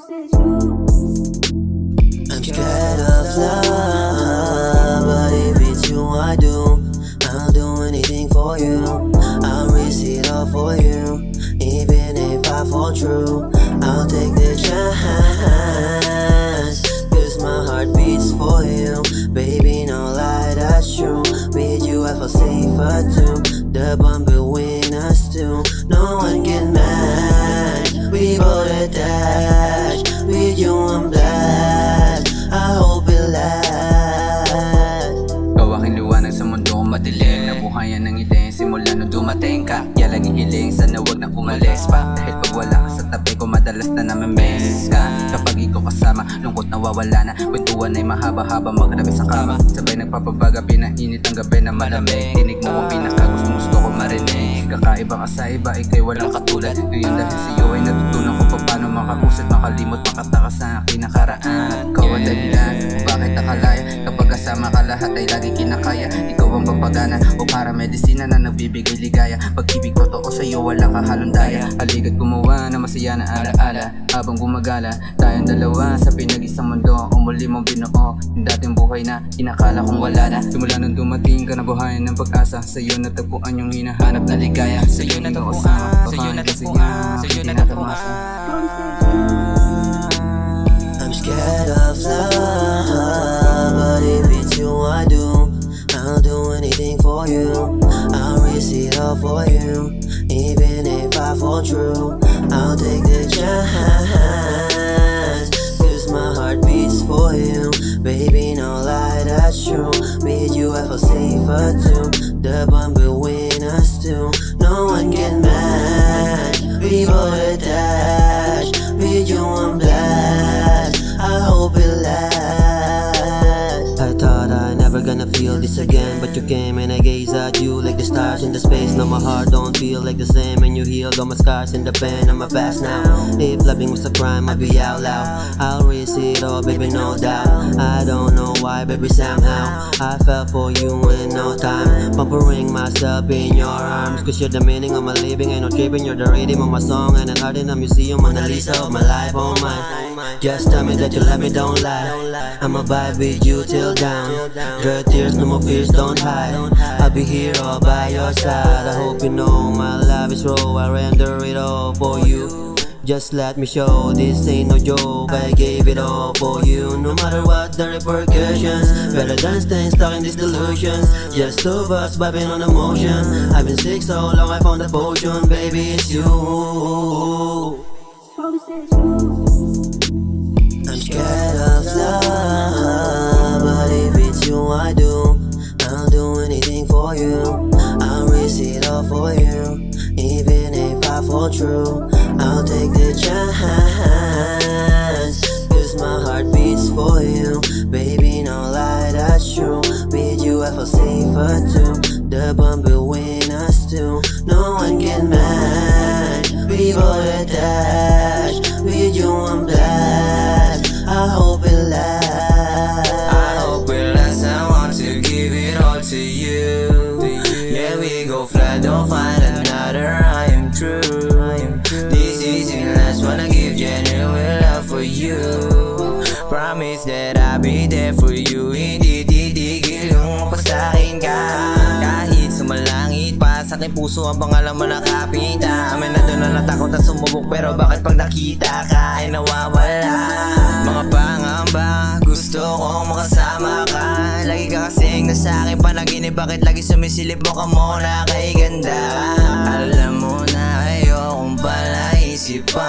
I'm scared of love, but if it's you I do, I'll do anything for you. I'll risk it all for you. Even if I fall true, I'll take the chance. Cause my heart beats for you. Baby, no lie, that's true. With you I feel safer too. The bond between us two, no one can match. We both attached. With you I'm blessed. I hope it lasts. Ikaw aking liwanag sa mundo kong madilim. Nabuhayan ng ideya simula nung dumating ka. Kaya laging hiling sana wag na umalis pa. Dahil pag wala ka sa tabi ko madalas na namimiss ka. Kapag ikaw kasama, lungkot nawawala na. Kwentuhan ay mahaba-haba magrabi sa kama. Sabay nagpapabaga, pinainit ang gabi na malamig. Tinig mo ang pinakagusto ko marinig. Kakaiba ka sa iba, ikaw'y walang katulad. Ngayon dahil sa'yo ay natutunan ko pa paano makakusat, makalimot, makataka sa aking nakaraan. At ikaw ang dahilan, bakit nakalaya? Kapag kasama ka lahat ay lagi kinakaya. Ikaw ang papagana o para medisina na nagbibigay ligaya. Pag-ibig totoo sa'yo wala kahalong daya. Aligat gumawa na masaya na alaala. Habang gumagala, tayong dalawa sa pinag-isang mundo. Umuli mong binuo yung dating buhay na inakala kong wala na. Simula nung dumating ka na buhayan ng pag-asa. Sa'yo natagpuan yung hinahanap na ligaya. Sa'yo natagpuan, sa'yo natagpuan, sa'yo natagpuan. I'm scared of love, but if it's you I do, I'll do anything for you. I'll risk it all for you. Even if I fall true, I'll take the chance. Cause my heart beats for you. Baby, no lie, that's true. With you I feel safer too. The bond between us two, no one can match. We both attached. With you I'm blessed. I hope it lasts. I thought I never gonna feel this again, but you came and I gaze at you like the stars in the space. Now my heart don't feel like the same, and you healed all my scars in the pain of my past now. If loving was a crime, I'd be out loud. I'll risk it all, baby, no doubt. I don't know why, baby, somehow I fell for you in no time. Pampering myself in your arms, cause you're the meaning of my living. Ain't no tripping, you're the rhythm of my song, and an art in a museum, Mona Lisa of my life, oh my. Just tell me that you love me, don't lie. I'ma vibe with you till down. Your tears, no more fears, don't hide. I'll be here all by your side. I hope you know my love is raw. I render it all for you. Just let me show, this ain't no joke. I gave it all for you. No matter what the repercussions, better than staying stuck in these delusions. Just two of us vibing on emotion. I've been sick so long I found a potion. Baby, it's you. I'm scared of love, but if it's you I do, I'll do anything for you. I'll risk it all for you. Even if I fall true, I'll take the chance. Cause my heart beats for you. Baby, no lie, that's true. With you I feel safer too. The bond between us two, no one can match. We both attached. With you I'm blessed. I hope it lasts. I hope it lasts. I want to give it all to you. Yeah, we go fly, don't find another. I am true. This is the last one. I give genuine love for you. Promise that I'll be there for you. Hindi titigil yung pasakin ka. Kahit sumalangit pa sa aking puso ang pangalan mo nakapita. Amin na doon na natakot at sumubok, pero bakit pag nakita ka ay nawawala? Mga pangamba, gusto kong makasama ka. Lagi ka kasing nasa aking panaginip, bakit lagi sumisilip mo ka muna kay ganda? Alam mo na ayokong palaisipan.